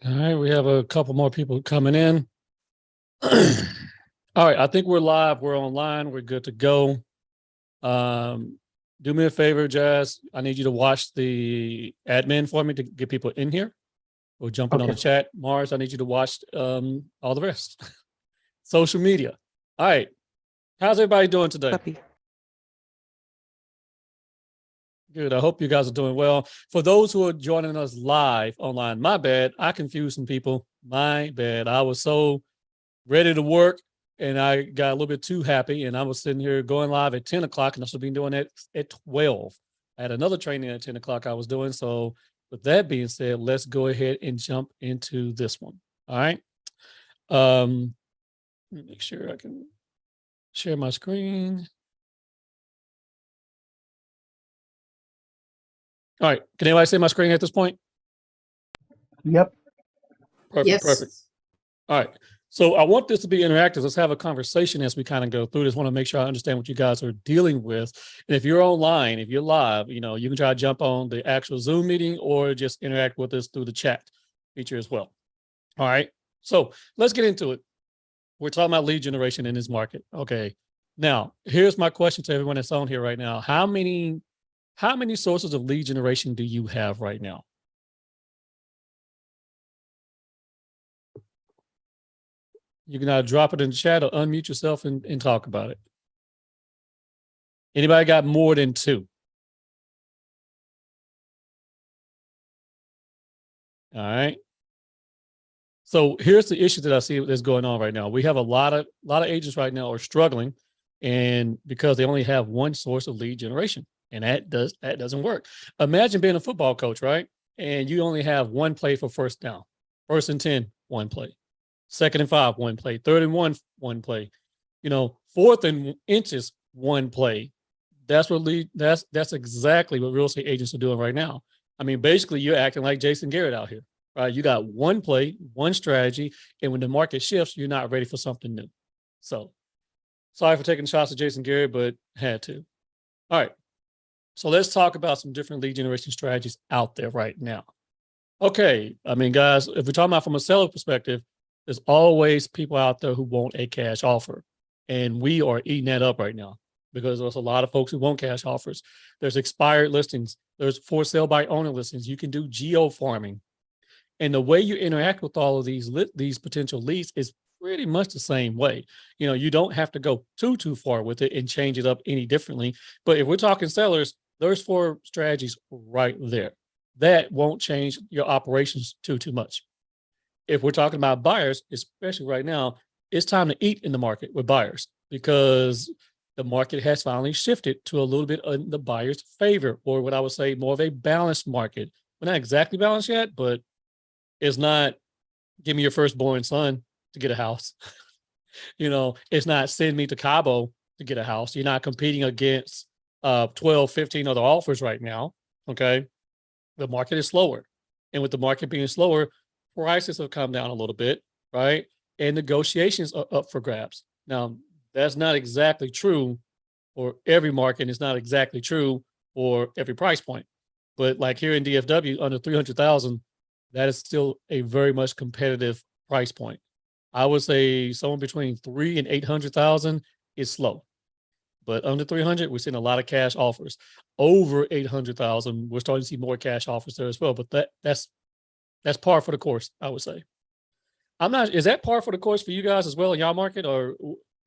All right, we have a couple more people coming in. All right, I think we're live. We're online. We're good to go. Do me a favor, Jazz. I need you to watch the admin for me to get people in here. We'll jump in on the chat. Mars, I need you to watch all the rest. Social media. All right. How's everybody doing today? Copy. Good. I hope you guys are doing well. For those who are joining us live online, my bad. I confused some people. My bad. I was so ready to work and I got a little bit too happy, and I was sitting here going live at 10 o'clock, and I should have been doing that at 12. I had another training at 10 o'clock I was doing. So with that being said, let's go ahead and jump into this one. All right. Let me make sure I can share my screen. All right. Can anybody see my screen at this point? Yep. Perfect. Yes. Perfect. All right. So I want this to be interactive. Let's have a conversation as we kind of go through this. Want to make sure I understand what you guys are dealing with. And if you're online, if you're live, you can try to jump on the actual Zoom meeting or just interact with us through the chat feature as well. All right. So let's get into it. We're talking about lead generation in this market. Okay. Now, here's my question to everyone that's on here right now. How many sources of lead generation do you have right now? You can either drop it in the chat or unmute yourself and talk about it. Anybody got more than 2? All right. So here's the issue that I see that's going on right now. We have a lot of agents right now are struggling, and because they only have one source of lead generation, and that doesn't work. Imagine being a football coach, right? And you only have one play for first down. 1st and 10, one play. 2nd and 5, one play. 3rd and 1, one play. 4th and inches, one play. That's exactly what real estate agents are doing right now. I mean, basically, you're acting like Jason Garrett out here, right? You got one play, one strategy, and when the market shifts, you're not ready for something new. So, sorry for taking shots at Jason Garrett, but had to. All right. So let's talk about some different lead generation strategies out there right now. Okay. I mean, guys, if we're talking about from a seller perspective, there's always people out there who want a cash offer. And we are eating that up right now because there's a lot of folks who want cash offers. There's expired listings. There's for sale by owner listings. You can do geo farming. And the way you interact with all of these potential leads is pretty much the same way. You don't have to go too far with it and change it up any differently. But if we're talking sellers, there's 4 strategies right there. That won't change your operations too much. If we're talking about buyers, especially right now, it's time to eat in the market with buyers because the market has finally shifted to a little bit in the buyer's favor, or what I would say more of a balanced market. We're not exactly balanced yet, but it's not give me your firstborn son to get a house. It's not send me to Cabo to get a house. You're not competing against 12, 15 other offers right now. Okay. The market is slower. And with the market being slower, prices have come down a little bit, right? And negotiations are up for grabs. Now, that's not exactly true for every market. And it's not exactly true for every price point. But like here in DFW, under 300,000, that is still a very much competitive price point. I would say somewhere between 300,000 and 800,000 is slow. But under 300, we're seeing a lot of cash offers. Over 800,000, we're starting to see more cash offers there as well. But that's par for the course, I would say. Is that par for the course for you guys as well in y'all market? Or,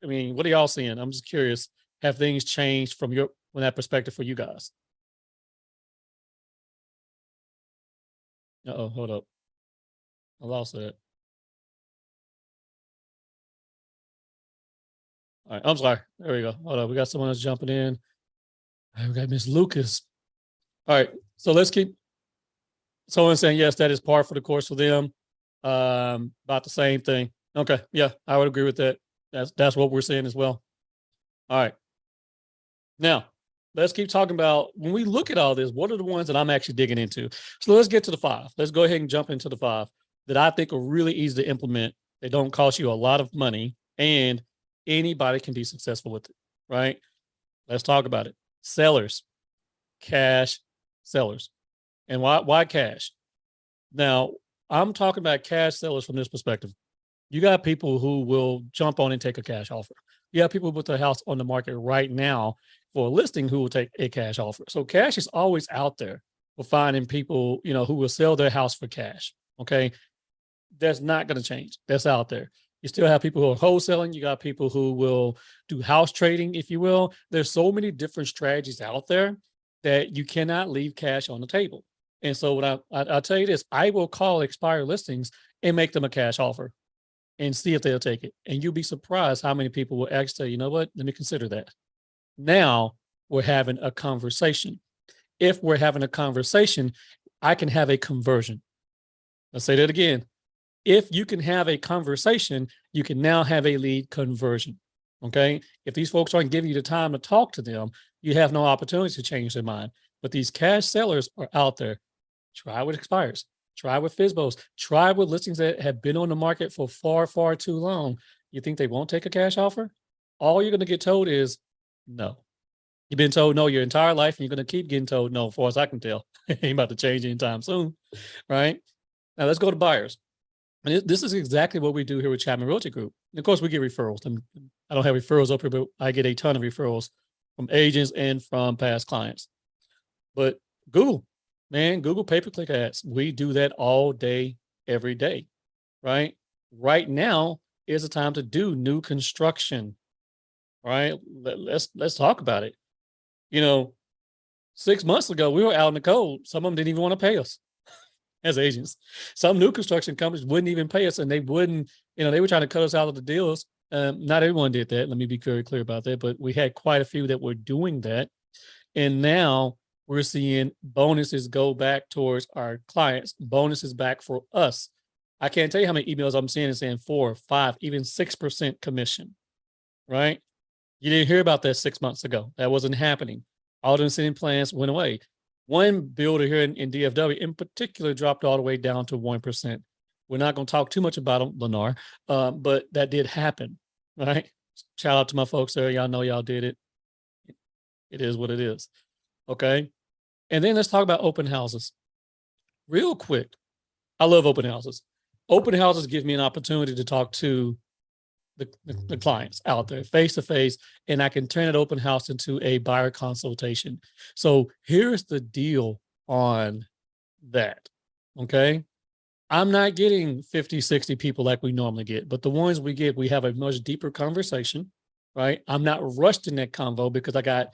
I mean, what are y'all seeing? I'm just curious. Have things changed from that perspective for you guys? Uh-oh, hold up. I lost that. All right, I'm sorry. There we go. Hold on. We got someone else jumping in. All right, we got Miss Lucas. All right, so let's keep. Someone saying, yes, that is par for the course for them. About the same thing. Okay, yeah, I would agree with that. That's what we're seeing as well. All right. Now, let's keep talking about, when we look at all this, what are the ones that I'm actually digging into? So let's get to the 5. Let's go ahead and jump into the 5 that I think are really easy to implement. They don't cost you a lot of money, and anybody can be successful with it, right? Let's talk about it. Sellers, cash sellers. And why cash? Now, I'm talking about cash sellers from this perspective. You got people who will jump on and take a cash offer. You have people with their house on the market right now for a listing who will take a cash offer. So cash is always out there for finding people, who will sell their house for cash. Okay. That's not going to change. That's out there. You still have people who are wholesaling. You got people who will do house trading, if you will. There's so many different strategies out there that you cannot leave cash on the table. And so what I'll tell you this, I will call expired listings and make them a cash offer and see if they'll take it. And you'll be surprised how many people will actually say, you know what, let me consider that. Now we're having a conversation. If we're having a conversation, I can have a conversion. Let's say that again. If you can have a conversation, you can now have a lead conversion. Okay. If these folks aren't giving you the time to talk to them, you have no opportunity to change their mind. But these cash sellers are out there. Try with expires, try with FSBOs, try with listings that have been on the market for far, far too long. You think they won't take a cash offer? All you're going to get told is no. You've been told no your entire life, and you're going to keep getting told no, as far as I can tell. Ain't about to change anytime soon, right? Now let's go to buyers. And this is exactly what we do here with Chatman Realty Group. And of course, we get referrals. I don't have referrals up here, but I get a ton of referrals from agents and from past clients. But Google, man, Google pay-per-click ads. We do that all day, every day, right? Right now is the time to do new construction, right? Let's talk about it. 6 months ago, we were out in the cold. Some of them didn't even want to pay us as agents. Some new construction companies wouldn't even pay us, and they wouldn't, they were trying to cut us out of the deals. Not everyone did that. Let me be very clear about that, but we had quite a few that were doing that. And now we're seeing bonuses go back towards our clients, bonuses back for us. I can't tell you how many emails I'm seeing and saying 4, 5, even 6% commission, right? You didn't hear about that 6 months ago. That wasn't happening. All the incentive plans went away. One builder here in DFW in particular dropped all the way down to 1%. We're not going to talk too much about them, Lennar, but that did happen, right? Shout out to my folks there. Y'all know y'all did it. It is what it is. Okay. And then let's talk about open houses. Real quick. I love open houses. Open houses give me an opportunity to talk to the clients out there face to face, and I can turn an open house into a buyer consultation. So here's the deal on that. Okay. I'm not getting 50, 60 people like we normally get, but the ones we get, we have a much deeper conversation, right? I'm not rushed in that convo because I got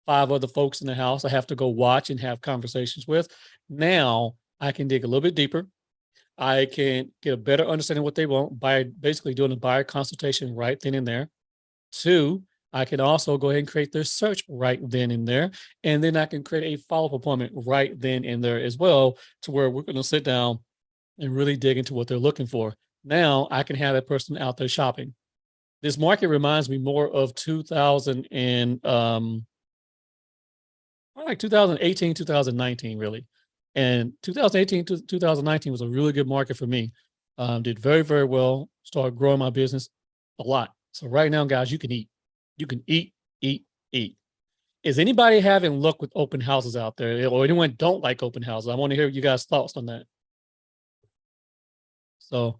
5 other folks in the house I have to go watch and have conversations with. Now I can dig a little bit deeper. I can get a better understanding of what they want by basically doing a buyer consultation right then and there. 2, I can also go ahead and create their search right then and there. And then I can create a follow-up appointment right then and there as well, to where we're going to sit down and really dig into what they're looking for. Now I can have that person out there shopping. This market reminds me more of 2018, 2019, really. And 2018 to 2019 was a really good market for me. Did very, very well, started growing my business a lot. So right now, guys, you can eat. You can eat, eat, eat. Is anybody having luck with open houses out there, or anyone don't like open houses? I want to hear you guys' thoughts on that. So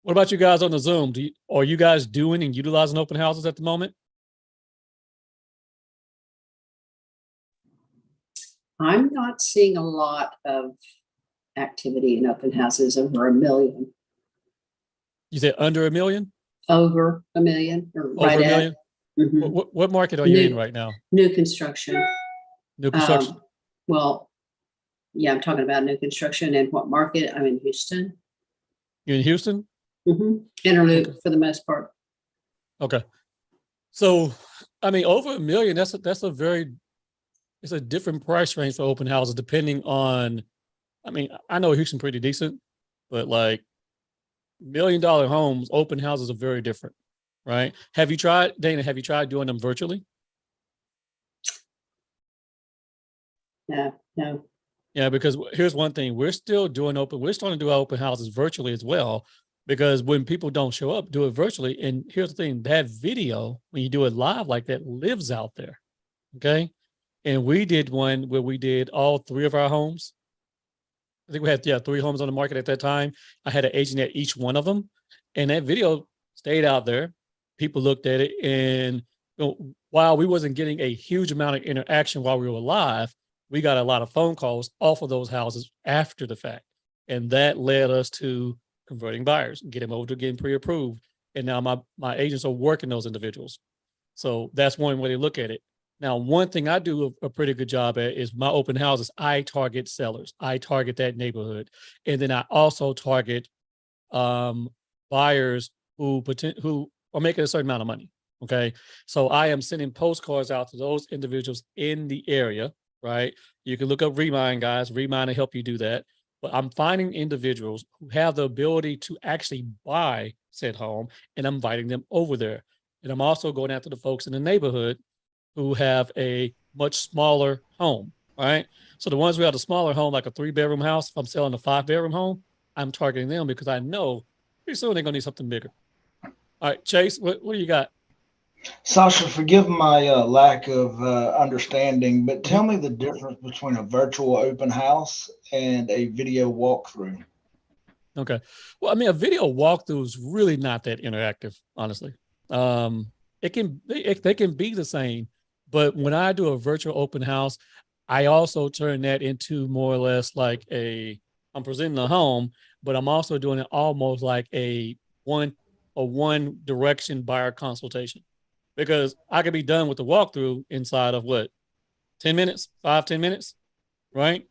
what about you guys on the Zoom? Are you guys doing and utilizing open houses at the moment? I'm not seeing a lot of activity in open houses over $1 million. You said under $1 million? Over $1 million, or Over right $1 million? Mhm. What market are you in right now? New construction. New construction? Well, yeah, I'm talking about new construction. And what market? I'm in Houston. You in Houston? Interloop Okay. for the most part. Okay. So, I mean, over $1 million, it's a different price range for open houses depending on, I mean, I know Houston pretty decent, but like $1 million homes, open houses are very different, right? Dana, have you tried doing them virtually? No. Yeah, because here's one thing, we're starting to do our open houses virtually as well, because when people don't show up, do it virtually. And here's the thing, that video, when you do it live like that, lives out there. Okay. And we did one where we did all 3 of our homes. I think we had 3 homes on the market at that time. I had an agent at each one of them, and that video stayed out there. People looked at it, and while we wasn't getting a huge amount of interaction while we were live, we got a lot of phone calls off of those houses after the fact, and that led us to converting buyers, get them over to getting pre-approved, and now my agents are working those individuals. So that's one way to look at it. Now, one thing I do a pretty good job at is my open houses. I target sellers. I target that neighborhood, and then I also target buyers who are making a certain amount of money. Okay, so I am sending postcards out to those individuals in the area. Right, you can look up Remind, guys. Remind to help you do that. But I'm finding individuals who have the ability to actually buy said home, and I'm inviting them over there. And I'm also going after the folks in the neighborhood who have a much smaller home, right? So the ones who have a smaller home, like a 3-bedroom house, if I'm selling a 5-bedroom home, I'm targeting them because I know pretty soon they're gonna need something bigger. All right, Chase, what do you got? Sasha, forgive my lack of understanding, but tell me the difference between a virtual open house and a video walkthrough. Okay. Well, I mean, a video walkthrough is really not that interactive, honestly. They can be the same, but when I do a virtual open house, I also turn that into more or less like I'm presenting a home, but I'm also doing it almost like a one direction buyer consultation, because I could be done with the walkthrough inside of what, 10 minutes, 5-10 minutes, right?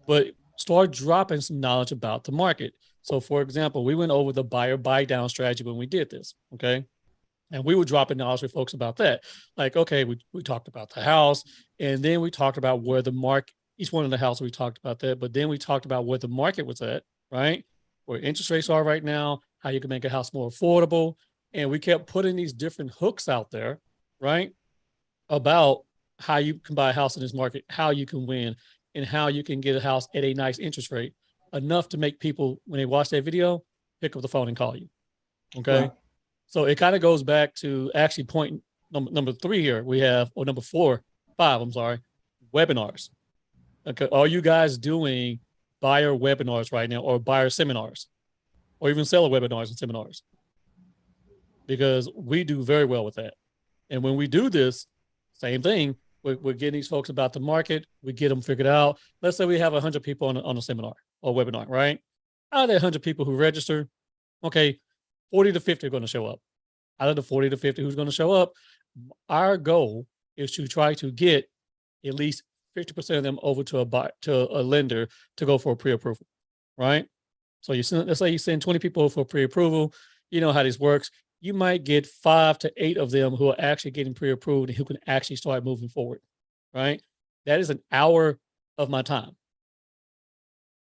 But start dropping some knowledge about the market. So for example, we went over the buyer buy down strategy when we did this. Okay. And we were dropping knowledge with folks about that. Like, okay, we talked about the house, and then we talked about where the market, each one of the houses, we talked about that, but then we talked about where the market was at, right? Where interest rates are right now, how you can make a house more affordable. And we kept putting these different hooks out there, right? About how you can buy a house in this market, how you can win, and how you can get a house at a nice interest rate, enough to make people, when they watch that video, pick up the phone and call you. Okay. Right. So it kind of goes back to actually point number 3 here. We have, or number 5, I'm sorry, webinars. Okay. Are you guys doing buyer webinars right now, or buyer seminars, or even seller webinars and seminars? Because we do very well with that. And when we do this, same thing, we're getting these folks about the market. We get them figured out. Let's say we have 100 people on a seminar or webinar, right? Out of the 100 people who register, okay, 40 to 50 are going to show up. Out of the 40 to 50 who's going to show up, our goal is to try to get at least 50% of them over to a lender to go for a pre-approval, right? So let's say you send 20 people for pre-approval. You know how this works. You might get 5 to 8 of them who are actually getting pre-approved and who can actually start moving forward, right? That is an hour of my time,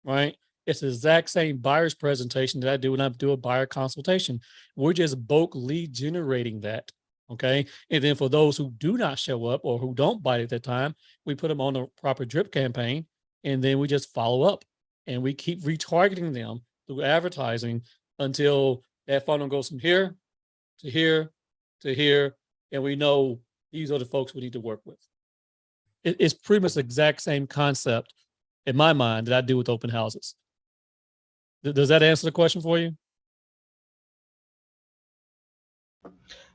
right? It's the exact same buyer's presentation that I do when I do a buyer consultation. We're just bulk lead generating that, okay? And then for those who do not show up or who don't bite at that time, we put them on the proper drip campaign, and then we just follow up, and we keep retargeting them through advertising until that funnel goes from here to here to here, and we know these are the folks we need to work with. It's pretty much the exact same concept in my mind that I do with open houses. Does that answer the question for you?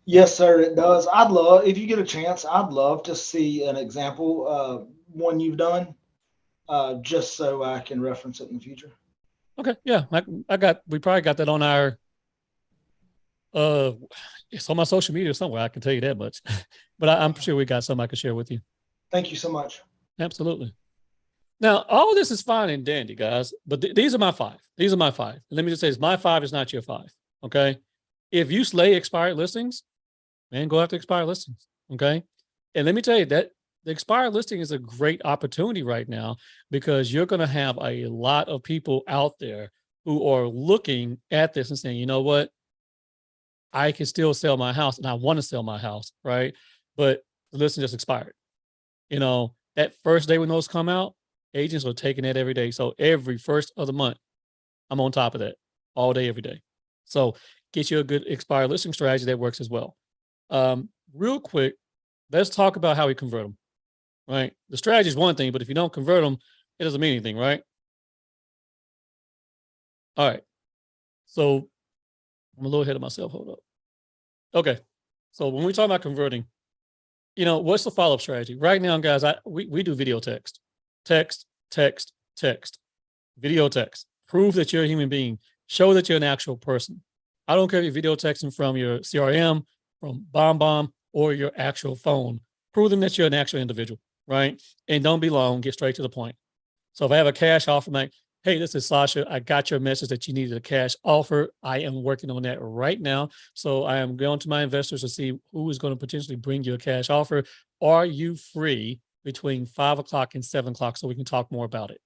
Yes, sir, it does. I'd love, if you get a chance, I'd love to see an example, one you've done, just so I can reference it in the future. Okay, yeah, we probably got that on our, it's on my social media somewhere. I can tell you that much, but I'm sure we got some I can share with you. Thank you so much. Absolutely. Now, all of this is fine and dandy, guys, but these are my 5. These are my 5. And let me just say, my 5 is not your 5. Okay. If you slay expired listings, man, go after expired listings. Okay. And let me tell you that the expired listing is a great opportunity right now, because you're going to have a lot of people out there who are looking at this and saying, you know what? I can still sell my house, and I want to sell my house, right? But the listing just expired. You know, that first day when those come out, agents are taking that every day. So every first of the month, I'm on top of that all day, every day. So get you a good expired listing strategy that works as well. Real quick, let's talk about how we convert them, right? The strategy is one thing, but if you don't convert them, it doesn't mean anything, right? All right. So I'm a little ahead of myself. Hold up. Okay. So when we talk about converting, what's the follow-up strategy? Right now, guys, we do video text. Text, text, text. Video text. Prove that you're a human being. Show that you're an actual person. I don't care if you're video texting from your CRM, from BombBomb, or your actual phone. Prove them that you're an actual individual, right? And don't be long. Get straight to the point. So if I have a cash offer, I'm like, hey, this is Sascha. I got your message that you needed a cash offer. I am working on that right now. So I am going to my investors to see who is going to potentially bring you a cash offer. Are you free between 5 o'clock and 7 o'clock so we can talk more about it?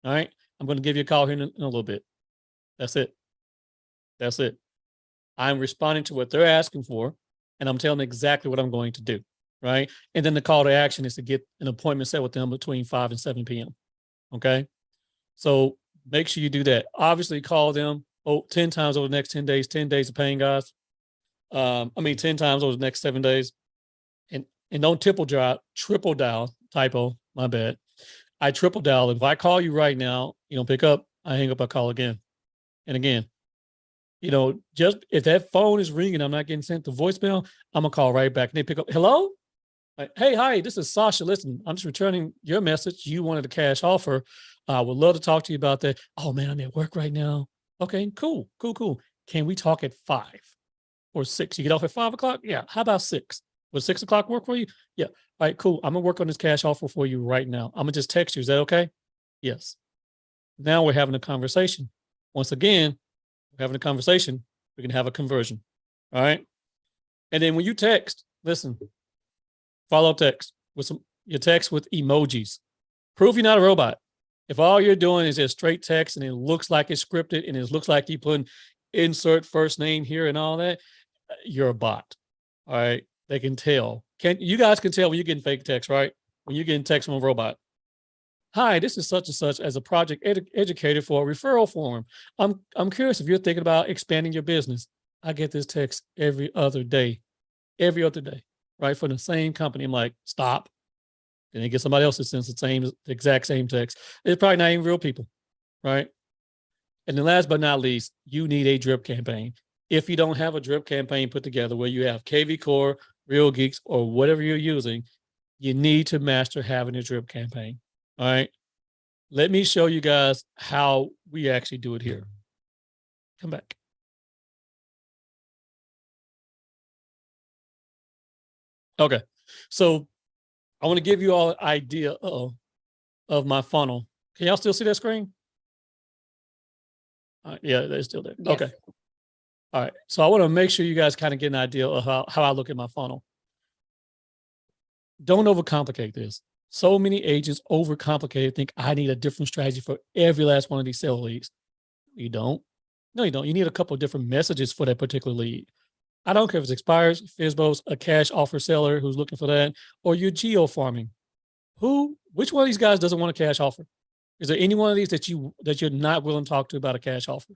All right. I'm going to give you a call here in a little bit. That's it. That's it. I'm responding to what they're asking for, and I'm telling them exactly what I'm going to do. Right. And then the call to action is to get an appointment set with them between 5 and 7 p.m. Okay. So make sure you do that. Obviously, call them 10 times over the next 10 days, 10 days of paying, guys. 10 times over the next 7 days. And don't triple dial, typo, my bad. I triple dial. If I call you right now, you don't pick up, I hang up, I call again. And again, just if that phone is ringing, I'm not getting sent to voicemail, I'm going to call right back. And they pick up, hello? Like, hey, hi, this is Sascha. Listen, I'm just returning your message. You wanted a cash offer. I would love to talk to you about that. Oh, man, I'm at work right now. Okay, cool. Can we talk at 5 or 6? You get off at 5 o'clock? Yeah. How about 6? Would 6 o'clock work for you? Yeah. All right, cool. I'm going to work on this cash offer for you right now. I'm going to just text you. Is that okay? Yes. Now we're having a conversation. Once again, we're having a conversation. We can have a conversion. All right. And then when you text, listen, follow up text with your text with emojis. Prove you're not a robot. If all you're doing is just straight text and it looks like it's scripted and it looks like you put insert first name here and all that, you're a bot. All right. They can tell. You guys can tell when you're getting fake text, right? When you're getting text from a robot. Hi, this is such and such as a project educator for a referral form. I'm curious if you're thinking about expanding your business. I get this text every other day, right? From the same company. I'm like, stop. Then they get somebody else that sends the exact same text. It's probably not even real people, right? And then last but not least, you need a drip campaign. If you don't have a drip campaign put together where you have KV Core, Real Geeks, or whatever you're using, you need to master having a drip campaign. All right. Let me show you guys how we actually do it here. Come back. Okay. So I want to give you all an idea of my funnel. Can y'all still see that screen? Yeah, they're still there. Yes. Okay. All right. So I want to make sure you guys kind of get an idea of how I look at my funnel. Don't overcomplicate this. So many agents overcomplicate it, think I need a different strategy for every last one of these sale leads. You don't. No, you don't. You need a couple of different messages for that particular lead. I don't care if it's expires, FSBOs, a cash offer seller who's looking for that, or you're geo farming. Which one of these guys doesn't want a cash offer? Is there any one of these that you're not willing to talk to about a cash offer?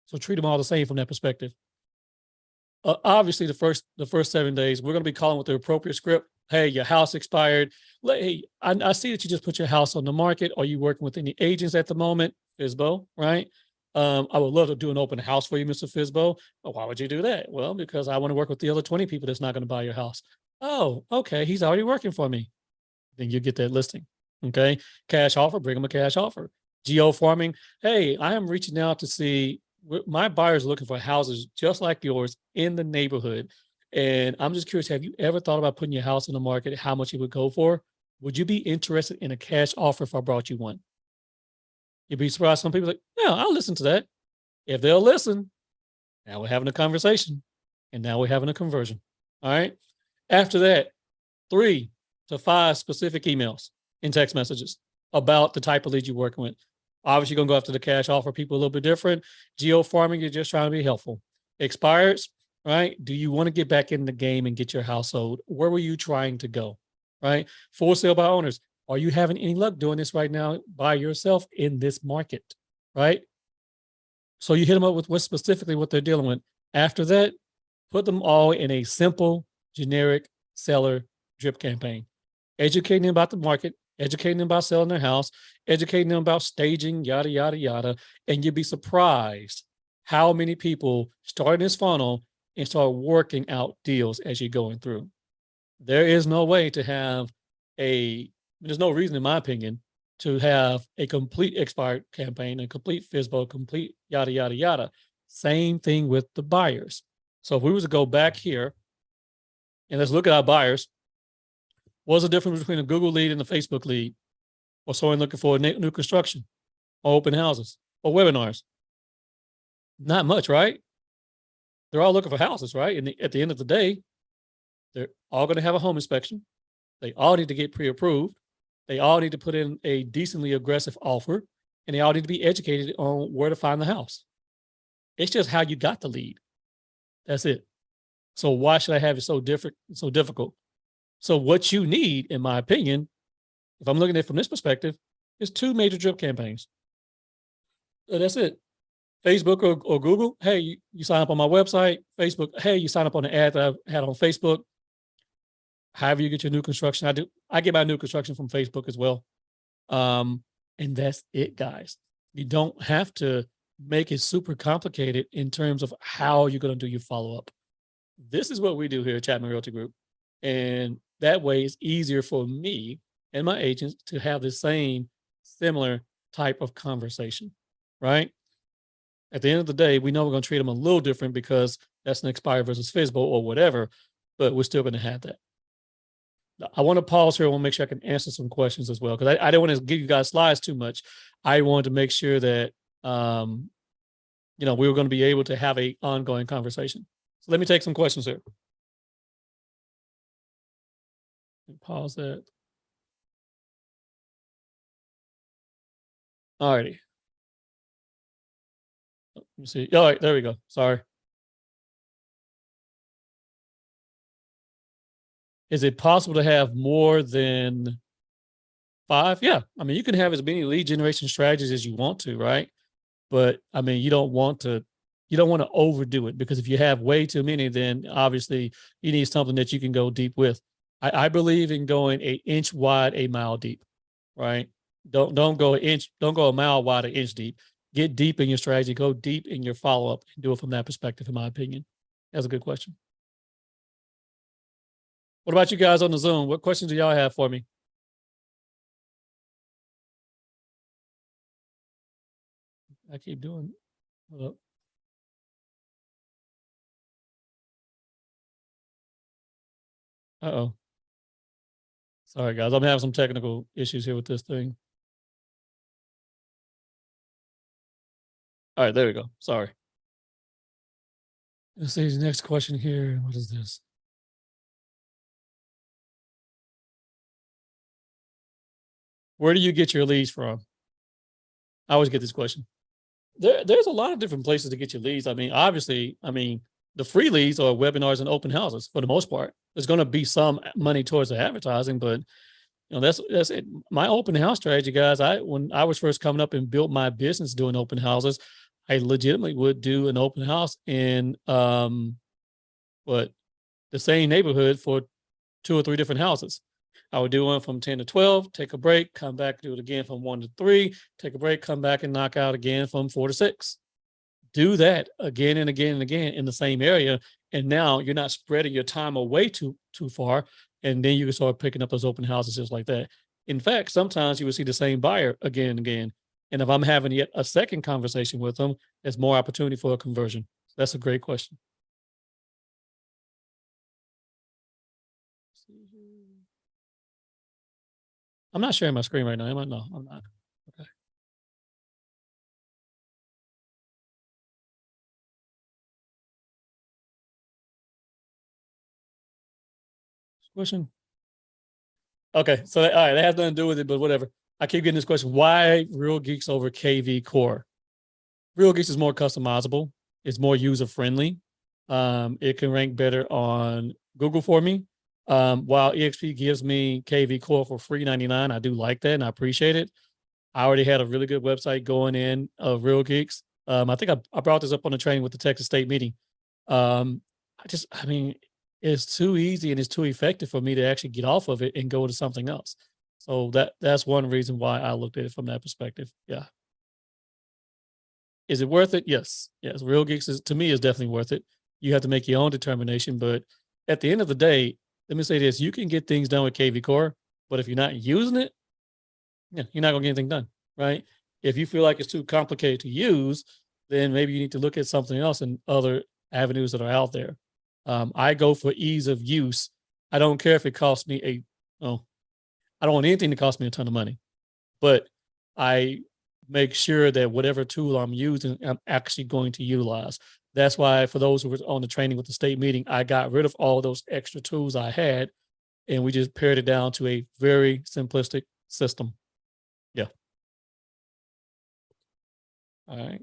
So treat them all the same from that perspective. Obviously, the first 7 days, we're going to be calling with the appropriate script. Hey, your house expired. Hey, I see that you just put your house on the market. Are you working with any agents at the moment? FSBO, right? I would love to do an open house for you, Mr. FSBO. Oh, why would you do that? Well, because I want to work with the other 20 people that's not going to buy your house. Oh, okay. He's already working for me. Then you get that listing. Okay. Cash offer, bring them a cash offer. Geo farming. Hey, I am reaching out to see my buyers looking for houses just like yours in the neighborhood. And I'm just curious, have you ever thought about putting your house in the market, how much it would go for? Would you be interested in a cash offer if I brought you one? You'd be surprised. Some people are like, yeah, I'll listen to that. If they'll listen, now we're having a conversation and now we're having a conversion. All right. After that, 3 to 5 specific emails and text messages about the type of lead you're working with. Obviously, you're going to go after the cash offer people a little bit different. Geo farming, you're just trying to be helpful. Expires, right? Do you want to get back in the game and get your house sold? Where were you trying to go, right? For sale by owners. Are you having any luck doing this right now by yourself in this market, right? So you hit them up with specifically what they're dealing with. After that, put them all in a simple, generic seller drip campaign. Educating them about the market, educating them about selling their house, educating them about staging, yada, yada, yada. And you'd be surprised how many people start in this funnel and start working out deals as you're going through. There is no way to have there's no reason, in my opinion, to have a complete expired campaign, a complete FISBO, complete yada, yada, yada. Same thing with the buyers. So if we was to go back here and let's look at our buyers, what's the difference between a Google lead and a Facebook lead? Or someone looking for a new construction or open houses or webinars? Not much, right? They're all looking for houses, right? And at the end of the day, they're all going to have a home inspection. They all need to get pre-approved. They all need to put in a decently aggressive offer, and they all need to be educated on where to find the house. It's just how you got the lead. That's it. So why should I have it so difficult? So what you need, in my opinion, if I'm looking at it from this perspective, is 2 major drip campaigns. So that's it. Facebook or Google, hey, you sign up on my website. Facebook, hey, you sign up on the ad that I had on Facebook. However you get your new construction, I get my new construction from Facebook as well. And that's it, guys. You don't have to make it super complicated in terms of how you're going to do your follow-up. This is what we do here at Chatman Realty Group. And that way it's easier for me and my agents to have the same similar type of conversation, right? At the end of the day, we know we're going to treat them a little different because that's an expired versus FISBO or whatever, but we're still going to have that. I want to pause here. I want to make sure I can answer some questions as well, because I don't want to give you guys slides too much. I wanted to make sure that, we were going to be able to have an ongoing conversation. So let me take some questions here. Pause that. All righty. Let me see. All right, there we go. Sorry. Is it possible to have more than 5? Yeah. I mean, you can have as many lead generation strategies as you want to, right? But I mean, you don't want to overdo it, because if you have way too many, then obviously you need something that you can go deep with. I believe in going 1 inch wide, 1 mile deep, right? Don't go a mile wide, 1 inch deep. Get deep in your strategy, go deep in your follow-up, and do it from that perspective, in my opinion. That's a good question. What about you guys on the Zoom? What questions do y'all have for me? I keep doing. Hold up. Uh-oh. Sorry, guys. I'm having some technical issues here with this thing. All right, there we go. Sorry. Let's see the next question here. What is this? Where do you get your leads from? I always get this question. There's a lot of different places to get your leads. I mean, obviously, the free leads are webinars and open houses for the most part. There's going to be some money towards the advertising, but that's it. My open house strategy, guys. When I was first coming up and built my business doing open houses, I legitimately would do an open house in the same neighborhood for 2 or 3 different houses. I would do one from 10 to 12, take a break, come back, do it again from 1 to 3, take a break, come back and knock out again from 4 to 6. Do that again and again and again in the same area. And now you're not spreading your time away too far. And then you can start picking up those open houses just like that. In fact, sometimes you will see the same buyer again and again. And if I'm having yet a second conversation with them, there's more opportunity for a conversion. That's a great question. I'm not sharing my screen right now, am I? No, I'm not. Okay. Question. Okay, so all right, that has nothing to do with it, but whatever. I keep getting this question: why Real Geeks over KV Core? Real Geeks is more customizable. It's more user friendly. It can rank better on Google for me. While EXP gives me KV Core for free $99, I do like that and I appreciate it. I already had a really good website going in of Real Geeks. I think I brought this up on the training with the Texas State meeting. It's too easy and it's too effective for me to actually get off of it and go to something else. So that's one reason why I looked at it from that perspective. Yeah. Is it worth it? Yes. Yes. Real Geeks is, to me, is definitely worth it. You have to make your own determination. But at the end of the day, let me say this, you can get things done with KV Core, but if you're not using it, yeah, you're not gonna get anything done, right? If you feel like it's too complicated to use, then maybe you need to look at something else and other avenues that are out there. I go for ease of use. I don't care if it costs me I don't want anything to cost me a ton of money, but I make sure that whatever tool I'm using, I'm actually going to utilize. That's why for those who were on the training with the state meeting, I got rid of all those extra tools I had, and we just pared it down to a very simplistic system. Yeah. All right.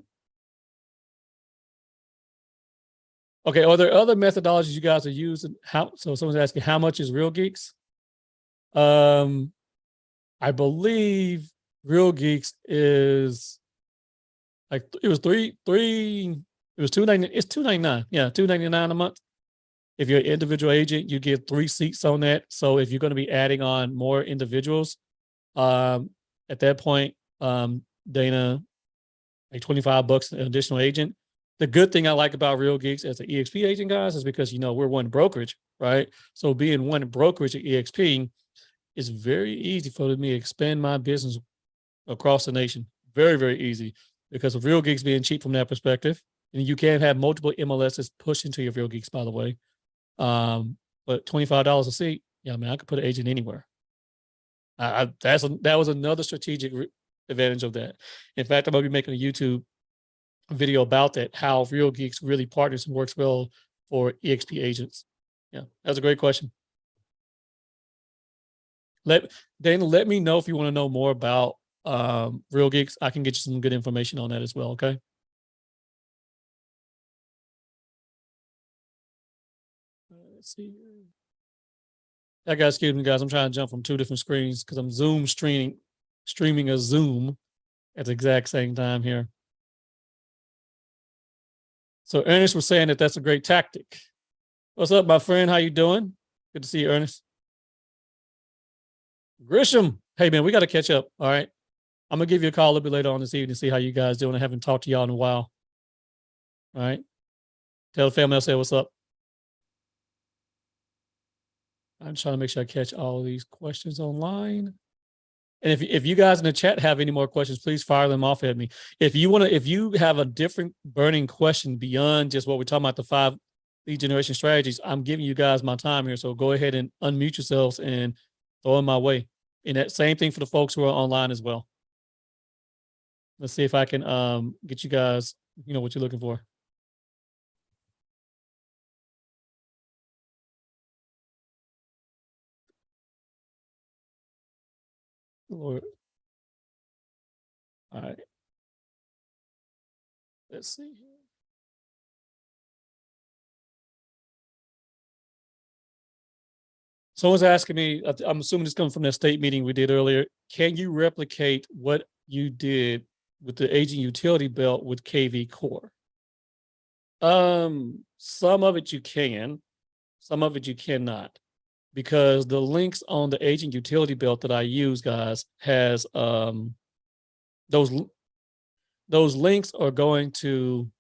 Okay. Are there other methodologies you guys are using? So someone's asking, how much is Real Geeks? I believe Real Geeks is like, it was it was it's $2.99. Yeah, $2.99 a month. If you're an individual agent, you get 3 seats on that. So if you're going to be adding on more individuals, at that point, Dana, like $25 an additional agent. The good thing I like about Real Geeks as an EXP agent, guys, is because, we're one brokerage, right? So being one brokerage at EXP, it's very easy for me to expand my business across the nation. Very, very easy, because of Real Geeks being cheap from that perspective. And you can have multiple MLSs push into your Real Geeks, by the way. But $25 a seat, yeah, man, I could put an agent anywhere. That was another strategic advantage of that. In fact, I'm gonna be making a YouTube video about that, how Real Geeks really partners and works well for EXP agents. Yeah, that's a great question. Dana, let me know if you want to know more about Real Geeks. I can get you some good information on that as well. Okay. Let's see. Yeah, guys, excuse me, guys. I'm trying to jump from 2 different screens because I'm streaming a Zoom at the exact same time here. So Ernest was saying that that's a great tactic. What's up, my friend? How you doing? Good to see you, Ernest. Grisham, hey man, we got to catch up. All right, I'm gonna give you a call a little bit later on this evening to see how you guys doing. I haven't talked to y'all in a while. All right, tell the family I say what's up. I'm trying to make sure I catch all of these questions online. And if you guys in the chat have any more questions, please fire them off at me. If you have a different burning question beyond just what we're talking about, the 5 lead generation strategies, I'm giving you guys my time here. So go ahead and unmute yourselves and throw in my way. And that same thing for the folks who are online as well. Let's see if I can get you guys, what you're looking for. Lord. All right. Let's see here. Someone's asking me, I'm assuming this comes from that state meeting we did earlier. Can you replicate what you did with the agent utility belt with KV Core? Some of it you can, some of it you cannot, because the links on the agent utility belt that I use, guys, has those links are going to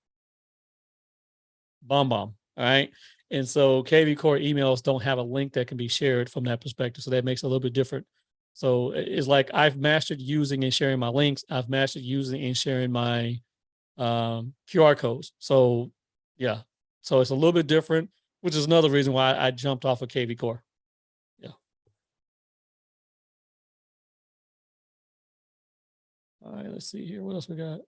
BombBomb. All right. And so KV Core emails don't have a link that can be shared from that perspective. So that makes it a little bit different. So it's like I've mastered using and sharing my links. I've mastered using and sharing my QR codes. So yeah. So it's a little bit different, which is another reason why I jumped off of KV Core. Yeah. All right, let's see here. What else we got?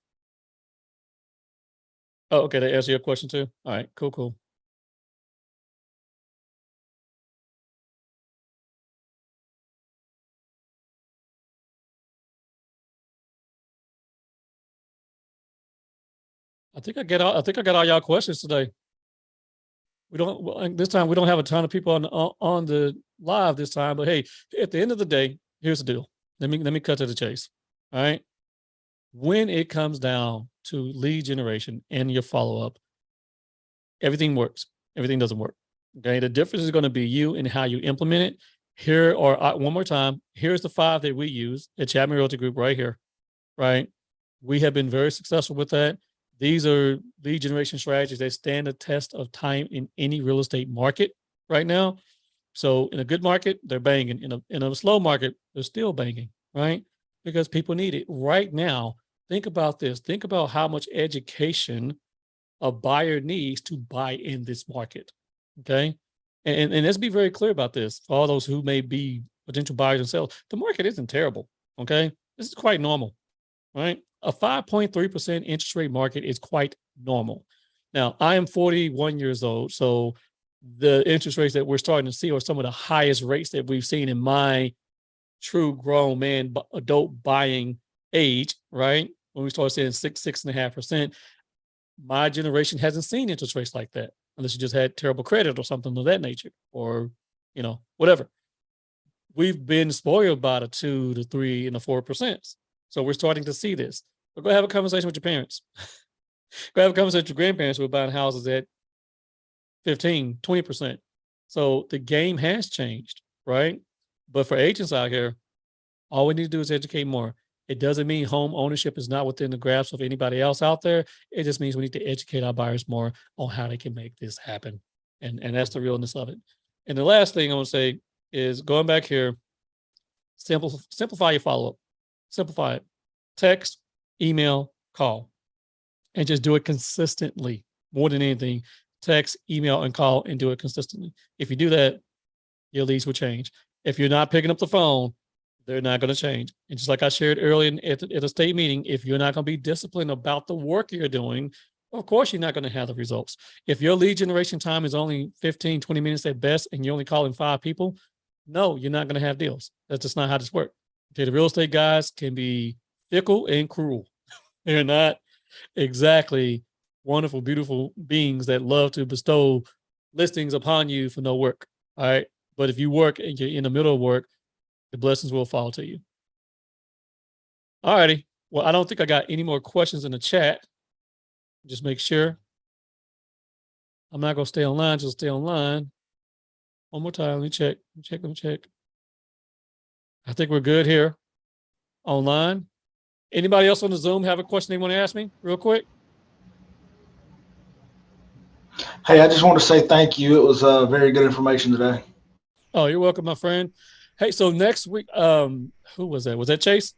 Oh, okay. That answer your question too. All right, cool. I think I got all y'all questions today. This time we don't have a ton of people on the live this time, but hey, at the end of the day, here's the deal. Let me cut to the chase. All right. When it comes down to lead generation and your follow-up, everything works. Everything doesn't work. Okay. The difference is going to be you and how you implement it. Here, or one more time, here's the 5 that we use at Chatman Realty Group right here, right? We have been very successful with that. These are lead generation strategies that stand the test of time in any real estate market right now. So in a good market, they're banging. In a slow market, they're still banging, right? Because people need it right now. Think about this. Think about how much education a buyer needs to buy in this market. Okay. And let's be very clear about this. For all those who may be potential buyers and sellers, the market isn't terrible. Okay. This is quite normal, right? A 5.3% interest rate market is quite normal. Now, I am 41 years old. So the interest rates that we're starting to see are some of the highest rates that we've seen in my true grown man adult buying age, right? When we start seeing 6.5%. My generation hasn't seen interest rates like that, unless you just had terrible credit or something of that nature, or, whatever. We've been spoiled by the 2 to 3 and the 4%. So we're starting to see this. But go have a conversation with your parents. Go have a conversation with your grandparents who are buying houses at 15, 20%. So the game has changed, right? But for agents out here, all we need to do is educate more. It doesn't mean home ownership is not within the grasp of anybody else out there. It just means we need to educate our buyers more on how they can make this happen. And that's the realness of it. And the last thing I want to say is, going back here, simplify your follow-up. Simplify it. Text, email, call. And just do it consistently. More than anything, text, email, and call, and do it consistently. If you do that, your leads will change. If you're not picking up the phone, they're not going to change. And just like I shared earlier at a state meeting, if you're not going to be disciplined about the work you're doing, of course, you're not going to have the results. If your lead generation time is only 15, 20 minutes at best, and you're only calling 5 people, no, you're not going to have deals. That's just not how this works. Okay, the real estate guys can be fickle and cruel. They're not exactly wonderful, beautiful beings that love to bestow listings upon you for no work. All right. But if you work and you're in the middle of work, the blessings will fall to you. All righty. Well, I don't think I got any more questions in the chat. Just make sure. I'm not going to stay online. Just stay online. One more time. Let me check. Let me check. I think we're good here online. Anybody else on the Zoom have a question they want to ask me real quick? Hey, I just want to say thank you. It was very good information today. Oh, you're welcome, my friend. Hey, so next week, who was that? Was that Chase?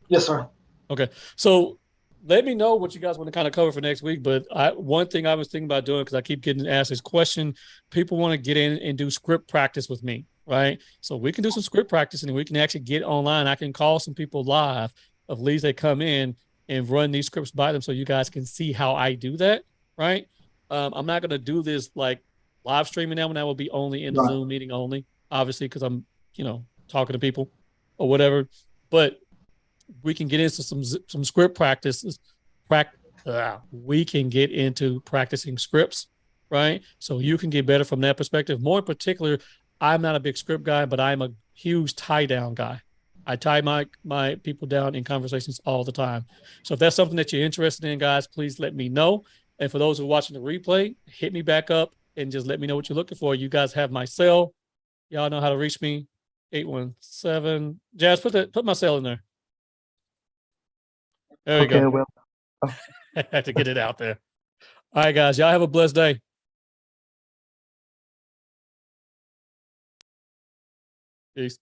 Yes, sir. Okay. So let me know what you guys want to kind of cover for next week. But one thing I was thinking about doing, because I keep getting asked this question, people want to get in and do script practice with me, right? So we can do some script practice, and we can actually get online. I can call some people live of leads that come in and run these scripts by them, so you guys can see how I do that, right? I'm not going to do this like live streaming now, and that will be only in the Zoom meeting only, obviously, because I'm, talking to people or whatever. But we can get into some script practices. We can get into practicing scripts, right? So you can get better from that perspective. More in particular, I'm not a big script guy, but I'm a huge tie down guy. I tie my people down in conversations all the time. So if that's something that you're interested in, guys, please let me know. And for those who are watching the replay, hit me back up and just let me know what you're looking for. You guys have my cell. Y'all know how to reach me. 817. Jazz, put my cell in there. There we go. Well. I had to get it out there. All right, guys. Y'all have a blessed day. Peace.